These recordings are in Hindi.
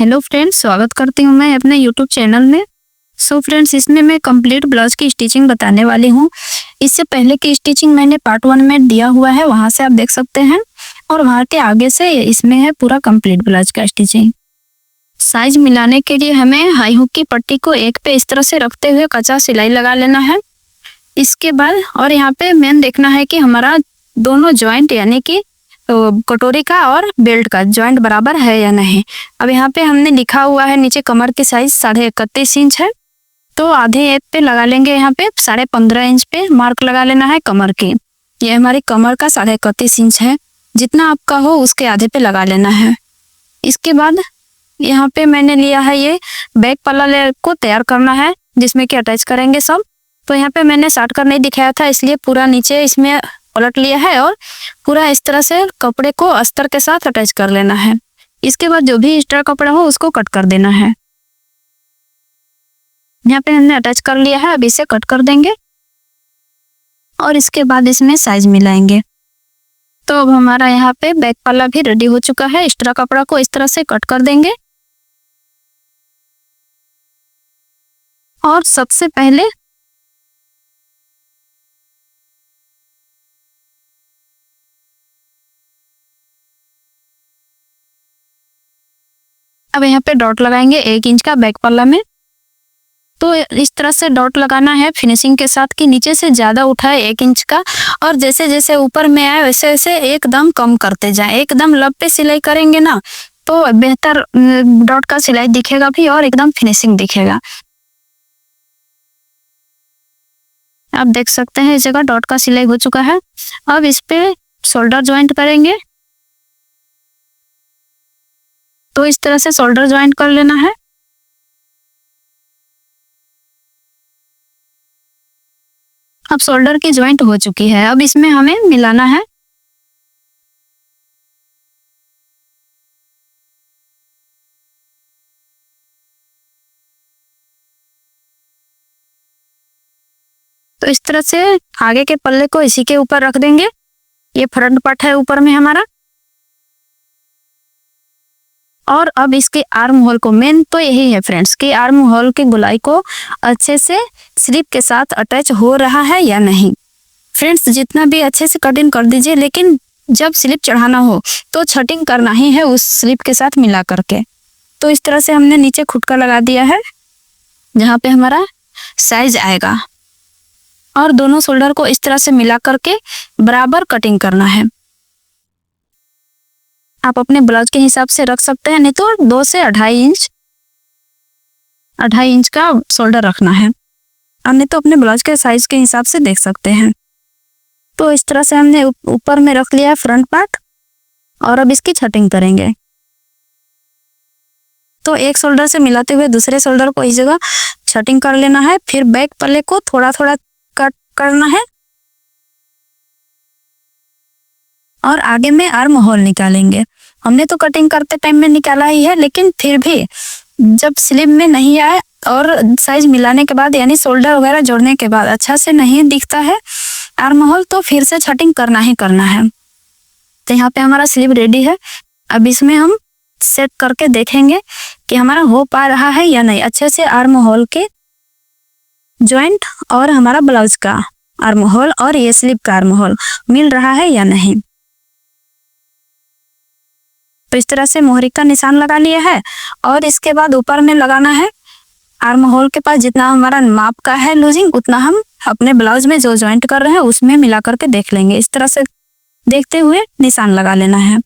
हेलो फ्रेंड्स, स्वागत करती हूँ मैं अपने यूट्यूब चैनल में। सो फ्रेंड्स, इसमें मैं कंप्लीट ब्लाउज की स्टिचिंग बताने वाली हूँ। इससे पहले की स्टिचिंग मैंने पार्ट 1 में दिया हुआ है, वहाँ से आप देख सकते हैं। और वहाँ के आगे से इसमें है पूरा कंप्लीट ब्लाउज का स्टिचिंग। साइज मिलाने के लिए हमें हाई हुक की पट्टी को एक पे इस तरह से रखते हुए कच्चा सिलाई लगा लेना है। इसके बाद और यहाँ पे मेन देखना है कि हमारा दोनों ज्वाइंट यानी कि कटोरी का और बेल्ट का ज्वाइंट बराबर है या नहीं। अब यहाँ पे हमने लिखा हुआ है नीचे कमर की साइज 31.5 इंच है, तो आधे एक पे लगा लेंगे। यहाँ पे 15.5 इंच पे मार्क लगा लेना है कमर की। ये हमारी कमर का 31.5 इंच है, जितना आपका हो उसके आधे पे लगा लेना है। इसके बाद यहाँ पे मैंने लिया है ये बैक पल्ला को तैयार करना है, जिसमें कि अटैच करेंगे सब। तो यहाँ पे मैंने साट कर नहीं दिखाया था, इसलिए पूरा नीचे इसमें पलट लिया है और पूरा इस तरह से कपड़े को अस्तर के साथ अटैच कर लेना है। इसके बाद जो भी एक्स्ट्रा कपड़ा हो उसको कट कर देना है। यहाँ पे हमने अटैच कर लिया है, अब इसे कट कर देंगे और इसके बाद इसमें साइज मिलाएंगे। तो अब हमारा यहाँ पे बैक पल्ला भी रेडी हो चुका है। एक्स्ट्रा कपड़ा को इस तरह से कट कर देंगे और सबसे पहले अब यहाँ पे डॉट लगाएंगे 1 इंच का बैक पल्ला में। तो इस तरह से डॉट लगाना है फिनिशिंग के साथ कि नीचे से ज्यादा उठाए 1 इंच का, और जैसे जैसे ऊपर में आए वैसे वैसे एकदम कम करते जाए। एकदम लब पे सिलाई करेंगे ना तो बेहतर डॉट का सिलाई दिखेगा भी और एकदम फिनिशिंग दिखेगा। आप देख सकते हैं इस जगह डॉट का सिलाई हो चुका है। अब इस पे शोल्डर ज्वाइंट करेंगे, तो इस तरह से शोल्डर ज्वाइंट कर लेना है। अब शोल्डर की ज्वाइंट हो चुकी है, अब इसमें हमें मिलाना है। तो इस तरह से आगे के पल्ले को इसी के ऊपर रख देंगे। ये फ्रंट पार्ट है ऊपर में हमारा। और अब इसके आर्म होल को, मेन तो यही है फ्रेंड्स कि आर्म होल की गोलाई को अच्छे से स्लिप के साथ अटैच हो रहा है या नहीं। फ्रेंड्स, जितना भी अच्छे से कटिंग कर दीजिए, लेकिन जब स्लिप चढ़ाना हो तो छटिंग करना ही है उस स्लिप के साथ मिला करके। तो इस तरह से हमने नीचे खुटका लगा दिया है जहाँ पे हमारा साइज आएगा, और दोनों शोल्डर को इस तरह से मिला करके बराबर कटिंग करना है। आप अपने ब्लाउज के हिसाब से रख सकते हैं, नहीं तो 2 से 2.5 इंच का शोल्डर रखना है, और नहीं तो अपने ब्लाउज के साइज के हिसाब से देख सकते हैं। तो इस तरह से हमने ऊपर में रख लिया है फ्रंट पार्ट, और अब इसकी छटिंग करेंगे। तो एक शोल्डर से मिलाते हुए दूसरे शोल्डर को इस जगह छटिंग कर लेना है। फिर बैक पल्ले को थोड़ा थोड़ा कट करना है और आगे में आर्म होल निकालेंगे। हमने तो कटिंग करते टाइम में निकाला ही है, लेकिन फिर भी जब स्लीव में नहीं आए और साइज मिलाने के बाद यानी शोल्डर वगैरह जोड़ने के बाद अच्छा से नहीं दिखता है आर्म होल, तो फिर से छटिंग करना ही करना है। तो यहाँ पे हमारा स्लीव रेडी है। अब इसमें हम सेट करके देखेंगे कि हमारा हो पा रहा है या नहीं। अच्छे से आर्म होल के ज्वाइंट और हमारा ब्लाउज का आर्म होल और ये स्लीव का आर्म होल मिल रहा है या नहीं। तो इस तरह से मोहरी का निशान लगा लिया है, और इसके बाद ऊपर में लगाना है आर्म होल के पास जितना हमारा माप का है लूजिंग, उतना हम अपने ब्लाउज में जो ज्वाइंट कर रहे हैं उसमें मिला करके देख लेंगे। इस तरह से देखते हुए निशान लगा लेना है।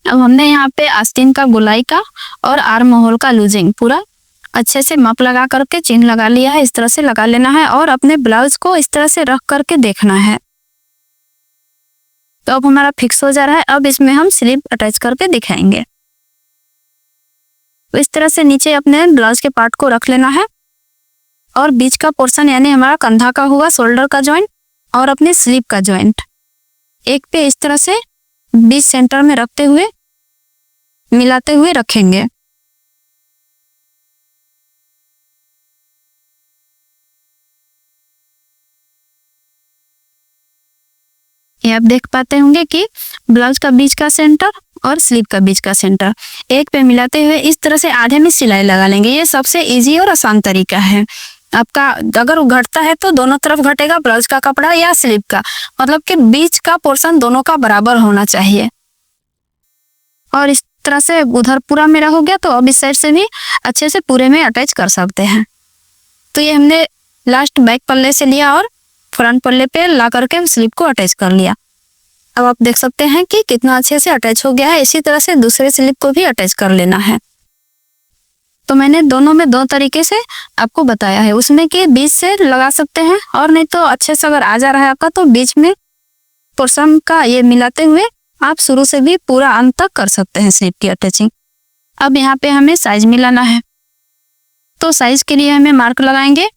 अब हमने यहाँ पे आस्तीन का गोलाई का और आर्म होल का लूजिंग पूरा अच्छे से माप लगा करके चिन्ह लगा लिया है। इस तरह से लगा लेना है और अपने ब्लाउज को इस तरह से रख करके देखना है। तो अब हमारा फिक्स हो जा रहा है। अब इसमें हम स्लीव अटैच करके दिखाएंगे। तो इस तरह से नीचे अपने ब्लाउज के पार्ट को रख लेना है, और बीच का पोर्शन यानी हमारा कंधा का हुआ शोल्डर का ज्वाइंट और अपने स्लीव का ज्वाइंट एक पे इस तरह से बीच सेंटर में रखते हुए मिलाते हुए रखेंगे। ये आप देख पाते होंगे कि ब्लाउज का बीच का सेंटर और स्लीव का बीच का सेंटर एक पे मिलाते हुए इस तरह से आधे में सिलाई लगा लेंगे। ये सबसे इजी और आसान तरीका है। आपका अगर घटता है तो दोनों तरफ घटेगा, ब्लाउज का कपड़ा या स्लीव का, मतलब कि बीच का पोर्शन दोनों का बराबर होना चाहिए। और इस तरह से उधर पूरा मेरा हो गया, तो अब इस साइड से भी अच्छे से पूरे में अटैच कर सकते हैं। तो ये हमने लास्ट बैक पल्ले से लिया और फ्रंट पल्ले पे ला करके स्लीव को अटैच कर लिया। अब आप देख सकते हैं कि कितना अच्छे से अटैच हो गया है। इसी तरह से दूसरे स्लीव को भी अटैच कर लेना है। तो मैंने दोनों में दो तरीके से आपको बताया है, उसमें कि बीच से लगा सकते हैं और नहीं तो अच्छे से अगर आ जा रहा है आपका तो बीच में पोर्शन का ये मिलाते हुए आप शुरू से भी पूरा अंत तक कर सकते हैं स्लीव की अटैचिंग। अब यहाँ पे हमें साइज मिलाना है, तो साइज के लिए हमें मार्क लगाएंगे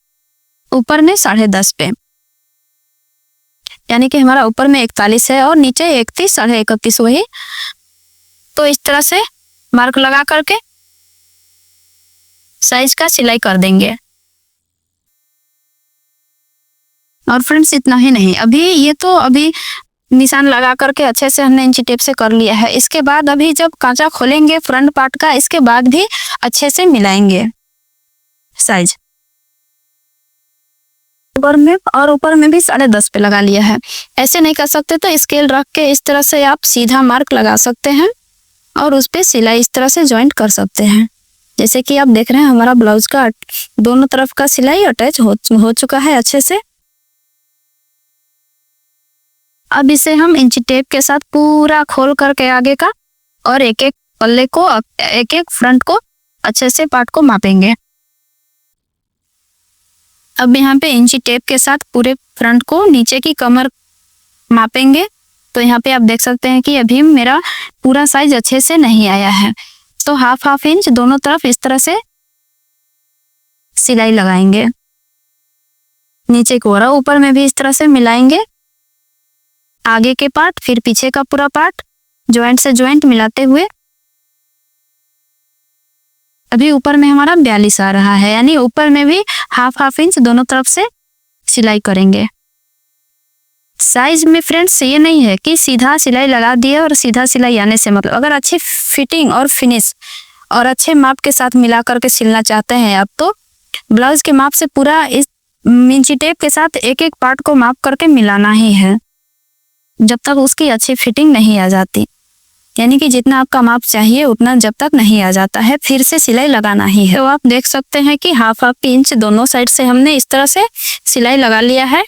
ऊपर में 10.5 पे, यानी कि हमारा ऊपर में 41 है और नीचे 31, 31.5 वही। तो इस तरह से मार्क लगा करके साइज का सिलाई कर देंगे। और फ्रेंड्स इतना ही नहीं, अभी निशान लगा करके अच्छे से हमने इंची टेप से कर लिया है। इसके बाद अभी जब कांचा खोलेंगे फ्रंट पार्ट का, इसके बाद भी अच्छे से मिलाएंगे साइज। ऊपर में भी 10.5 पे लगा लिया है। ऐसे नहीं कर सकते तो स्केल रख के इस तरह से आप सीधा मार्क लगा सकते हैं और उस पे सिलाई इस तरह से ज्वाइंट कर सकते हैं। जैसे कि आप देख रहे हैं हमारा ब्लाउज का दोनों तरफ का सिलाई अटैच हो चुका है अच्छे से। अब इसे हम इंची टेप के साथ पूरा खोल करके आगे का और एक एक पल्ले को, एक एक फ्रंट को अच्छे से पार्ट को मापेंगे। अब यहाँ पे इंची टेप के साथ पूरे फ्रंट को नीचे की कमर मापेंगे। तो यहाँ पे आप देख सकते हैं कि अभी मेरा पूरा साइज अच्छे से नहीं आया है, तो हाफ इंच दोनों तरफ इस तरह से सिलाई लगाएंगे नीचे को, और ऊपर में भी इस तरह से मिलाएंगे आगे के पार्ट फिर पीछे का पूरा पार्ट ज्वाइंट से ज्वाइंट मिलाते हुए। अभी ऊपर में हमारा 42 आ रहा है, यानी ऊपर में भी हाफ इंच दोनों तरफ से सिलाई करेंगे। साइज में फ्रेंड्स ये नहीं है कि सीधा सिलाई लगा दिए और सीधा सिलाई आने से मतलब, अगर अच्छी फिटिंग और फिनिश और अच्छे माप के साथ मिला करके सिलना चाहते हैं आप, तो ब्लाउज के माप से पूरा इस इंची टेप के साथ एक एक पार्ट को माप करके मिलाना ही है जब तक उसकी अच्छी फिटिंग नहीं आ जाती। यानी कि जितना आपका माप चाहिए उतना जब तक नहीं आ जाता है फिर से सिलाई लगाना ही है। तो आप देख सकते हैं कि हाफ इंच दोनों साइड से हमने इस तरह से सिलाई लगा लिया है।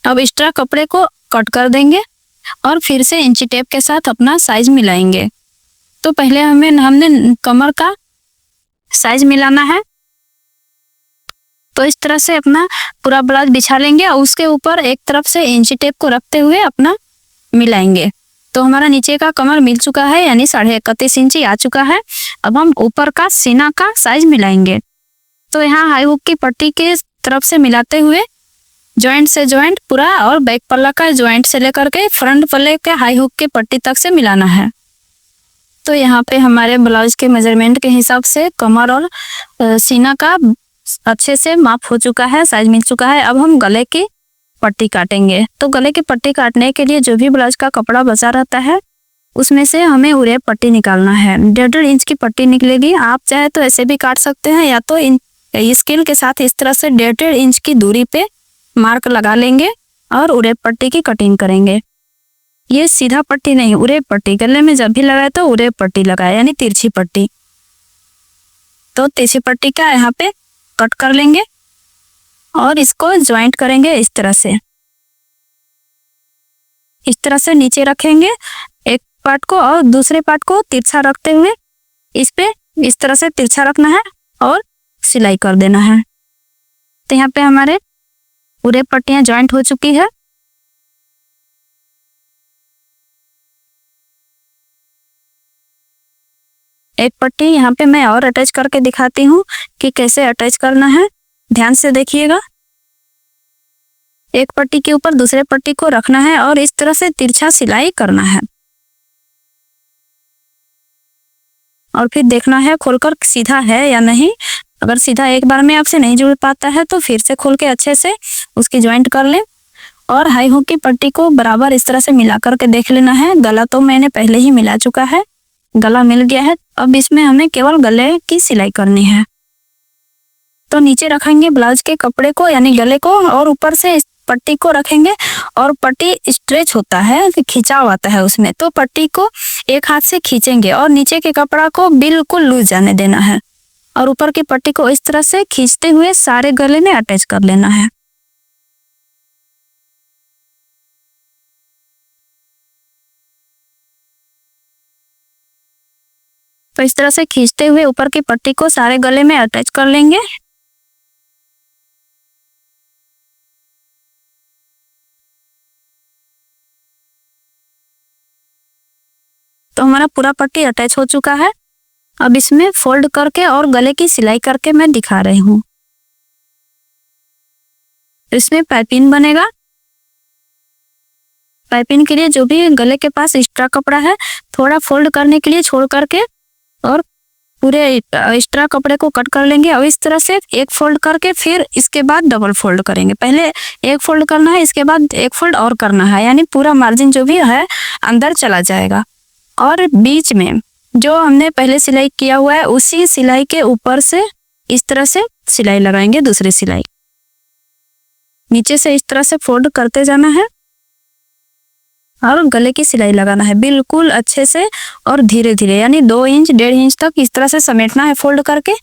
अब एक्स्ट्रा कपड़े को कट कर देंगे और फिर से इंची टेप के साथ अपना साइज मिलाएंगे। तो पहले हमने कमर का साइज मिलाना है, तो इस तरह से अपना पूरा ब्लाउज बिछा लेंगे और उसके ऊपर एक तरफ से इंची टेप को रखते हुए अपना मिलाएंगे। तो हमारा नीचे का कमर मिल चुका है, यानी 31.5 इंची आ चुका है। अब हम ऊपर का सीना का साइज मिलाएंगे। तो यहाँ हाई हुक की पट्टी के तरफ से मिलाते हुए जॉइंट से जॉइंट पूरा और बैक पल्ला का जॉइंट से लेकर के फ्रंट पल्ले के हाई हुक की पट्टी तक से मिलाना है। तो यहाँ पे हमारे ब्लाउज के मेजरमेंट के हिसाब से कमर और सीना का अच्छे से माप हो चुका है, साइज मिल चुका है। अब हम गले की पट्टी काटेंगे। तो गले की पट्टी काटने के लिए जो भी ब्लाउज का कपड़ा बचा रहता है उसमें से हमें उरेप पट्टी निकालना है। 1.5 इंच की पट्टी निकलेगी। आप चाहे तो ऐसे भी काट सकते हैं, या तो स्केल के साथ इस तरह से 1.5 इंच की दूरी पे मार्क लगा लेंगे और उरेप पट्टी की कटिंग करेंगे। ये सीधा पट्टी नहीं, उरेप पट्टी। गले में जब भी लगाए तो उरेप पट्टी लगाए, यानी तिरछी पट्टी। तो तिरछी पट्टी का यहाँ पे कट कर लेंगे और इसको ज्वाइंट करेंगे इस तरह से नीचे रखेंगे एक पार्ट को और दूसरे पार्ट को तिरछा रखते हुए इस पे इस तरह से तिरछा रखना है और सिलाई कर देना है। तो यहाँ पे हमारे पूरे पट्टियां ज्वाइंट हो चुकी है। एक पट्टी यहाँ पे मैं और अटैच करके दिखाती हूँ कि कैसे अटैच करना है, ध्यान से देखिएगा। एक पट्टी के ऊपर दूसरे पट्टी को रखना है और इस तरह से तिरछा सिलाई करना है और फिर देखना है खोलकर सीधा है या नहीं। अगर सीधा एक बार में आपसे नहीं जुड़ पाता है तो फिर से खोल के अच्छे से उसकी ज्वाइंट कर लें और हाई हुक की पट्टी को बराबर इस तरह से मिला करके देख लेना है। गला तो मैंने पहले ही मिला चुका है, गला मिल गया है। अब इसमें हमें केवल गले की सिलाई करनी है। तो नीचे रखेंगे ब्लाउज के कपड़े को यानी गले को, और ऊपर से इस पट्टी को रखेंगे। और पट्टी स्ट्रेच होता है, खिंचाव आता है उसमें, तो पट्टी को एक हाथ से खींचेंगे और नीचे के कपड़ा को बिल्कुल लूज जाने देना है और ऊपर की पट्टी को इस तरह से खींचते हुए सारे गले में अटैच कर लेना है। तो इस तरह से खींचते हुए ऊपर की पट्टी को सारे गले में अटैच कर लेंगे। तो हमारा पूरा पट्टी अटैच हो चुका है। अब इसमें फोल्ड करके और गले की सिलाई करके मैं दिखा रही हूँ। इसमें पाइपिंग बनेगा। पाइपिंग के लिए जो भी गले के पास एक्स्ट्रा कपड़ा है थोड़ा फोल्ड करने के लिए छोड़ करके और पूरे एक्स्ट्रा कपड़े को कट कर लेंगे। और इस तरह से एक फोल्ड करके फिर इसके बाद डबल फोल्ड करेंगे। पहले एक फोल्ड करना है, इसके बाद एक फोल्ड और करना है, यानी पूरा मार्जिन जो भी है अंदर चला जाएगा। और बीच में जो हमने पहले सिलाई किया हुआ है उसी सिलाई के ऊपर से इस तरह से सिलाई लगाएंगे। दूसरी सिलाई नीचे से इस तरह से फोल्ड करते जाना है और गले की सिलाई लगाना है बिल्कुल अच्छे से और धीरे धीरे, यानी 2 इंच 1.5 इंच तक इस तरह से समेटना है फोल्ड करके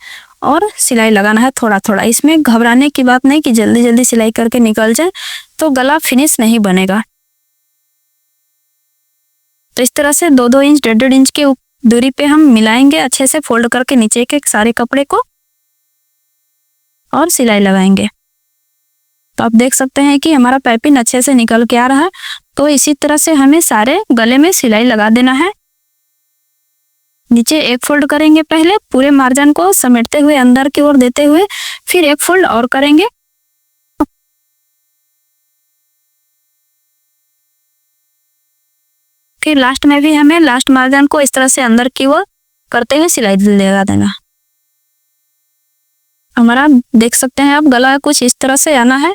और सिलाई लगाना है थोड़ा थोड़ा। इसमें घबराने की बात नहीं कि जल्दी जल्दी सिलाई करके निकल जाए तो गला फिनिश नहीं बनेगा। तो इस तरह से 2-2 इंच 1.5 इंच के दूरी पे हम मिलाएंगे अच्छे से फोल्ड करके नीचे के सारे कपड़े को और सिलाई लगाएंगे। तो आप देख सकते हैं कि हमारा पाइपिंग अच्छे से निकल के आ रहा है। तो इसी तरह से हमें सारे गले में सिलाई लगा देना है। नीचे एक फोल्ड करेंगे, पहले पूरे मार्जिन को समेटते हुए अंदर की ओर देते हुए फिर एक फोल्ड और करेंगे। फिर लास्ट में भी हमें लास्ट मार्जिन को इस तरह से अंदर की ओर करते हुए सिलाई लगा देना। हमारा देख सकते हैं अब गला कुछ इस तरह से आना है।